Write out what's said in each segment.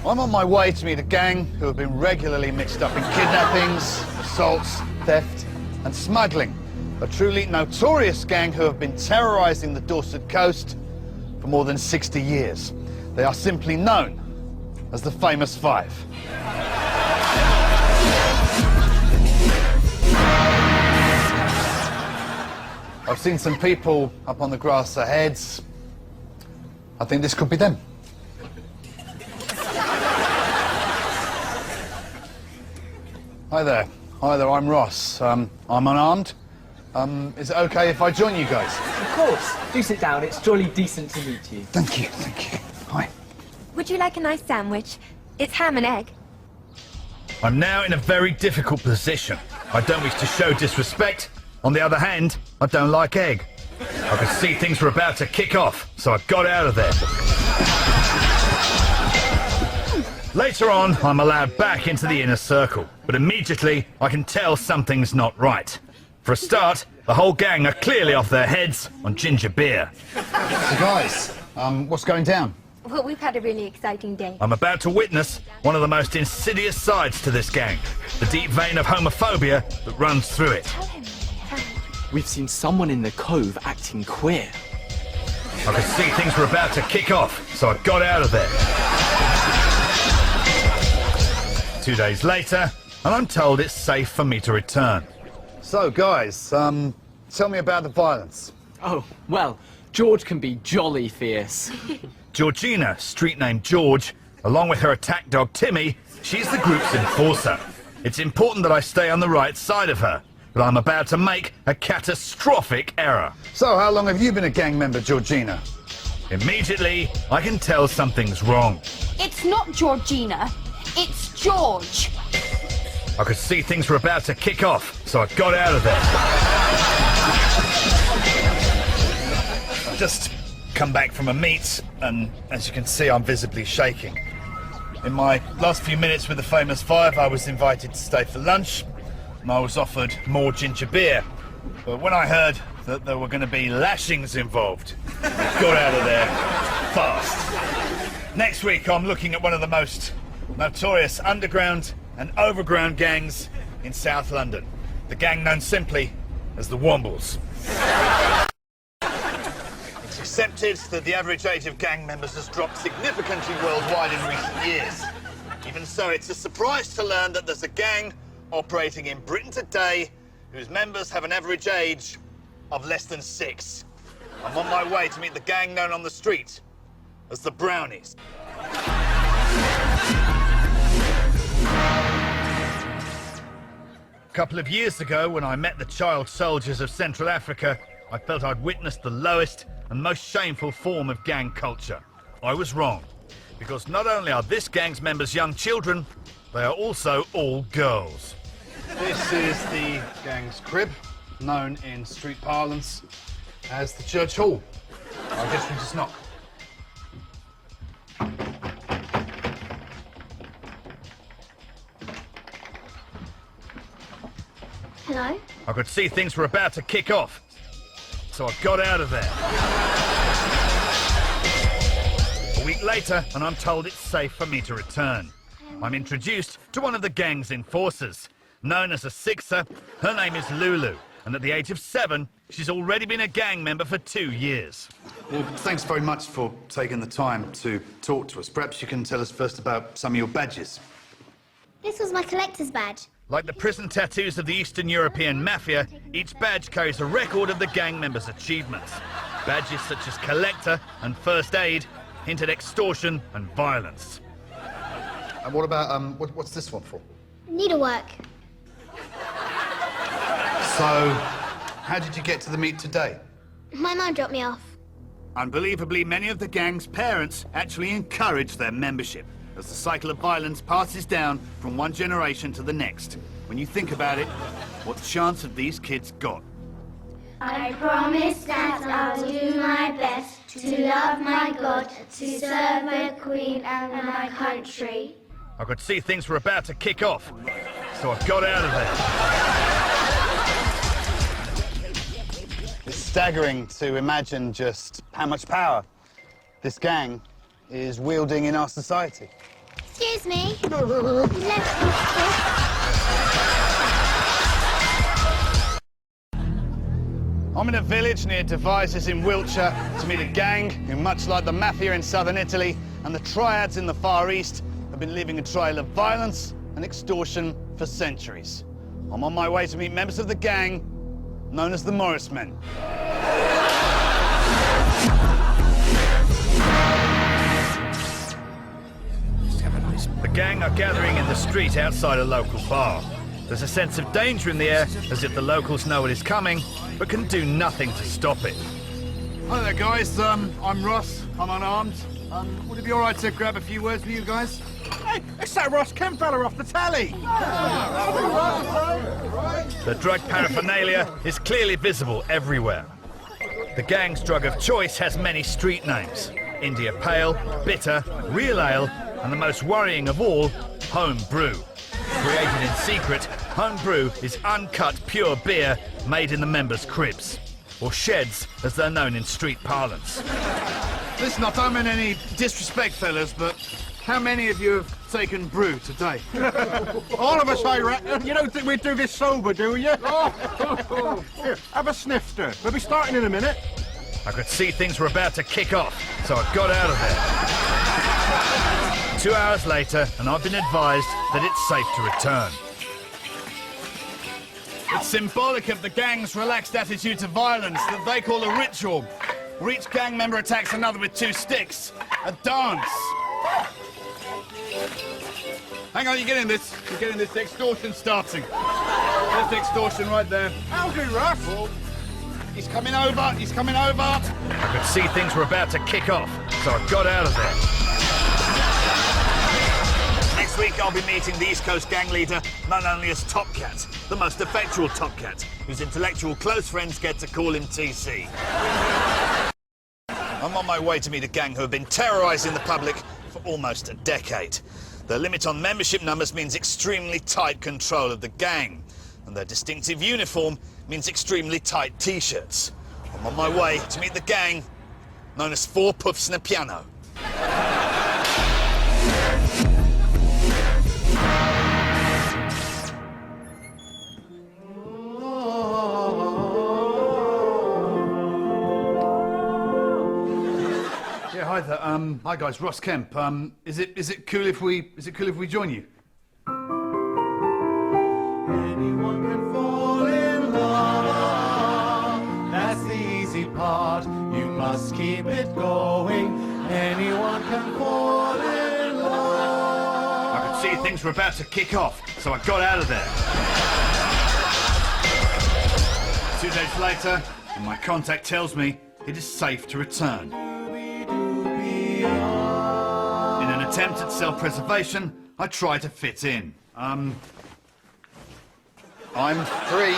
I'm on my way to meet a gang who have been regularly mixed up in kidnappings, assaults, theft and smuggling. A truly notorious gang who have been terrorising the Dorset coast for more than 60 years. They are simply known as the Famous Five. I've seen some people up on the grass ahead. I think this could be them. Hi there. Hi there, I'm Ross. I'm unarmed. Is it okay if I join you guys? Of course. Do sit down. It's jolly decent to meet you. Thank you, thank you. Hi. Would you like a nice sandwich? It's ham and egg. I'm now in a very difficult position. I don't wish to show disrespect. On the other hand, I don't like egg. I could see things were about to kick off, so I got out of there. Later on, I'm allowed back into the inner circle, but immediately I can tell something's not right. For a start, the whole gang are clearly off their heads on ginger beer. So guys, what's going down? Well, we've had a really exciting day. I'm about to witness one of the most insidious sides to this gang, the deep vein of homophobia that runs through it. Tell him. We've seen someone in the cove acting queer. I could see things were about to kick off, so I got out of there. 2 days later, and I'm told it's safe for me to return. So, guys, tell me about the violence. Oh, well, George can be jolly fierce. Georgina, street name George, along with her attack dog Timmy, she's the group's enforcer. It's important that I stay on the right side of her, but I'm about to make a catastrophic error. So, how long have you been a gang member, Georgina? Immediately, I can tell something's wrong. It's not Georgina, it's George. I could see things were about to kick off, so I got out of there. I've just come back from a meet, and as you can see, I'm visibly shaking. In my last few minutes with the Famous Five, I was invited to stay for lunch, and I was offered more ginger beer. But when I heard that there were going to be lashings involved, I got out of there fast. Next week, I'm looking at one of the most notorious underground and overground gangs in South London. The gang known simply as the Wombles. It's accepted that the average age of gang members has dropped significantly worldwide in recent years. Even so, it's a surprise to learn that there's a gang operating in Britain today whose members have an average age of less than 6. I'm on my way to meet the gang known on the street as the Brownies. A couple of years ago, when I met the child soldiers of Central Africa, I felt I'd witnessed the lowest and most shameful form of gang culture. I was wrong, because not only are this gang's members young children, they are also all girls. This is the gang's crib, known in street parlance as the church hall. I guess we just knock. Hello? I could see things were about to kick off, so I got out of there. A week later, and I'm told it's safe for me to return. I'm introduced to one of the gang's enforcers. Known as a Sixer, her name is Lulu, and at the age of 7, she's already been a gang member for 2 years. Well, thanks very much for taking the time to talk to us. Perhaps you can tell us first about some of your badges. This was my collector's badge. Like the prison tattoos of the Eastern European Mafia, each badge carries a record of the gang members' achievements. Badges such as Collector and First Aid hint at extortion and violence. And what about, what's this one for? Needlework. So, how did you get to the meet today? My mum dropped me off. Unbelievably, many of the gang's parents actually encourage their membership, as the cycle of violence passes down from one generation to the next. When you think about it, what chance have these kids got? I promise that I'll do my best to love my God, to serve the Queen and my country. I could see things were about to kick off, so I got out of there. It's staggering to imagine just how much power this gang is wielding in our society. Excuse me. Left. I'm in a village near Devizes in Wiltshire to meet a gang who, much like the mafia in southern Italy and the triads in the Far East, have been leaving a trail of violence and extortion for centuries. I'm on my way to meet members of the gang known as the Morris Men. The gang are gathering in the street outside a local bar. There's a sense of danger in the air, as if the locals know it is coming, but can do nothing to stop it. Hi there, guys. I'm Ross. I'm unarmed. Would it be all right to grab a few words with you guys? Hey, it's that Ross Kemp fella off the telly! The drug paraphernalia is clearly visible everywhere. The gang's drug of choice has many street names: India Pale, Bitter, Real Ale, and the most worrying of all, Home Brew. Created in secret, Home Brew is uncut pure beer made in the members' cribs, or sheds as they're known in street parlance. Listen, I don't mean any disrespect, fellas, but how many of you have taken brew today? All of us, I reckon. You don't think we'd do this sober, do you? Here, have a snifter. We'll be starting in a minute. I could see things were about to kick off, so I got out of there. 2 hours later, and I've been advised that it's safe to return. It's symbolic of the gang's relaxed attitude to violence that they call a ritual, where each gang member attacks another with 2 sticks. A dance. Hang on, you're getting this. You're getting this. Extortion starting. There's the extortion right there. How'll do, Russ? He's coming over. He's coming over. I could see things were about to kick off, so I got out of there. Next week, I'll be meeting the East Coast gang leader, known only as Top Cat, the most effectual Top Cat, whose intellectual close friends get to call him TC. I'm on my way to meet a gang who have been terrorising the public for almost a decade. Their limit on membership numbers means extremely tight control of the gang, and their distinctive uniform means extremely tight T-shirts. I'm on my way to meet the gang known as 4 Poofs and a Piano. Yeah, hi there. Hi guys, Ross Kemp. Is it cool if we join you? Anyone can fall in love. That's the easy part. You must keep it going. Anyone can fall in love. I could see things were about to kick off, so I got out of there. 2 days later, and my contact tells me it is safe to return. In an attempt at self-preservation, I try to fit in. I'm free.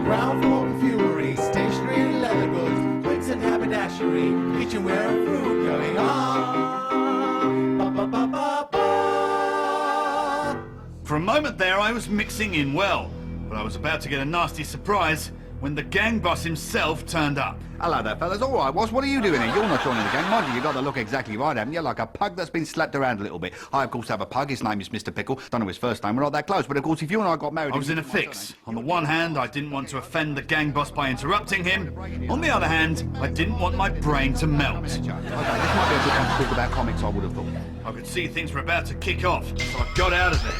Ground floor and fury, stationery and leather goods, wigs and haberdashery, kitchenware and fruit going on. Ba, ba, ba, ba, ba. For a moment there, I was mixing in well, but I was about to get a nasty surprise when the gang boss himself turned up. Hello there, fellas. All right, Ross, what are you doing here? You're not joining the gang, mind you. You got to look exactly right, haven't you? Like a pug that's been slapped around a little bit. I, of course, have a pug. His name is Mr. Pickle. Don't know his first name. We're not that close. But, of course, if you and I got married... I was in a fix. On the one hand, I didn't want to offend the gang boss by interrupting him. On the other hand, I didn't want my brain to melt. Okay, this might be a good time to talk about comics, I would have thought. I could see things were about to kick off, so I got out of there.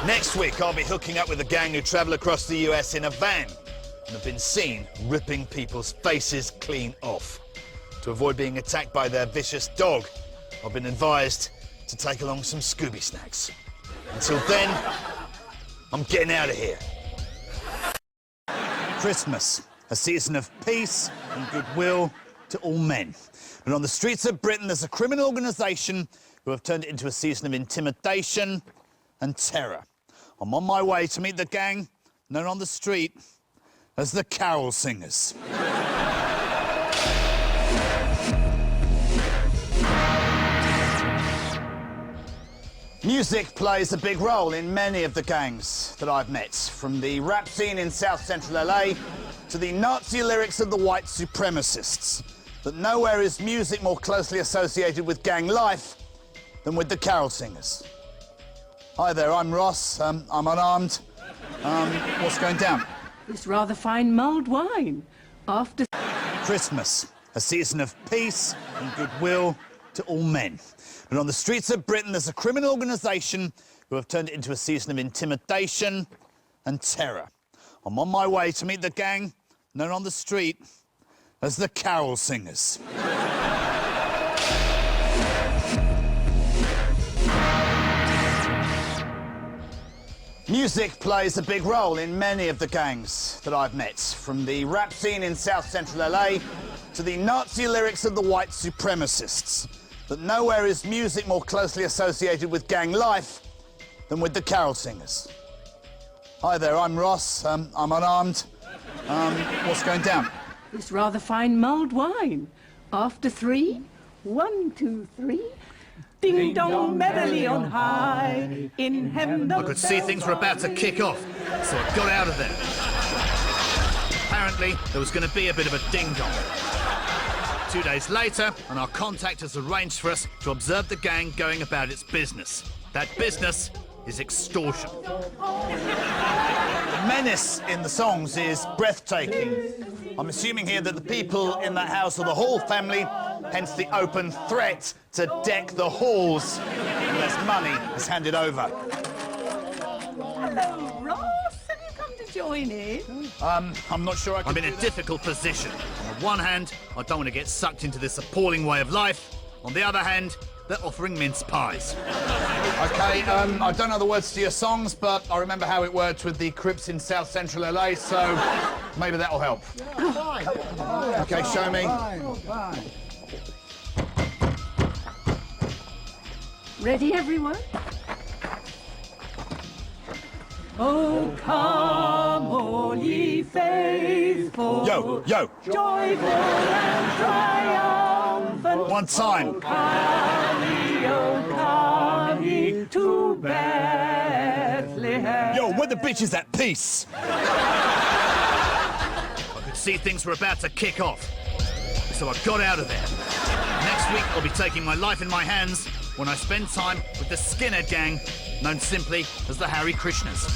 Next week, I'll be hooking up with a gang who travel across the US in a van and have been seen ripping people's faces clean off. To avoid being attacked by their vicious dog, I've been advised to take along some Scooby snacks. Until then, I'm getting out of here. Christmas, a season of peace and goodwill to all men. But on the streets of Britain, there's a criminal organisation who have turned it into a season of intimidation and terror. I'm on my way to meet the gang known on the street as the Carol Singers. Music plays a big role in many of the gangs that I've met, from the rap scene in South Central LA to the Nazi lyrics of the white supremacists. that nowhere is music more closely associated with gang life than with the carol singers. Hi there, I'm Ross. I'm unarmed. What's going down? This rather fine mulled wine. After Christmas, a season of peace and goodwill to all men. But on the streets of Britain, there's a criminal organisation who have turned it into a season of intimidation and terror. I'm on my way to meet the gang known on the street as the carol singers. Music plays a big role in many of the gangs that I've met, from the rap scene in South Central LA to the Nazi lyrics of the white supremacists. But nowhere is music more closely associated with gang life than with the carol singers. Hi there, I'm Ross. I'm unarmed. What's going down? this rather fine mulled wine. After 3, 1, 2, 3. Ding dong merrily on high, in heaven the I could see things were about to kick off, so I got out of there. Apparently, there was going to be a bit of a ding-dong. 2 days later, and our contact has arranged for us to observe the gang going about its business. That business is extortion. The menace in the songs is breathtaking. I'm assuming here that the people in that house are the Hall family, hence the open threat to deck the halls unless money is handed over. Hello, Ross. Have you come to join in? I'm not sure I can... I'm in a difficult position. On the one hand, I don't want to get sucked into this appalling way of life. On the other hand, they're offering mince pies. OK, I don't know the words to your songs, but I remember how it worked with the Crips in South Central LA, so maybe that'll help. OK, show me. Ready, everyone? Oh, come, all ye faithful. Yo, yo. Joyful and triumphant. One time. Come ye to Bethlehem. Yo, where the bitch is at? Peace. I could see things were about to kick off, so I got out of there. Next week, I'll be taking my life in my hands when I spend time with the Skinner gang, known simply as the Harry Krishnas.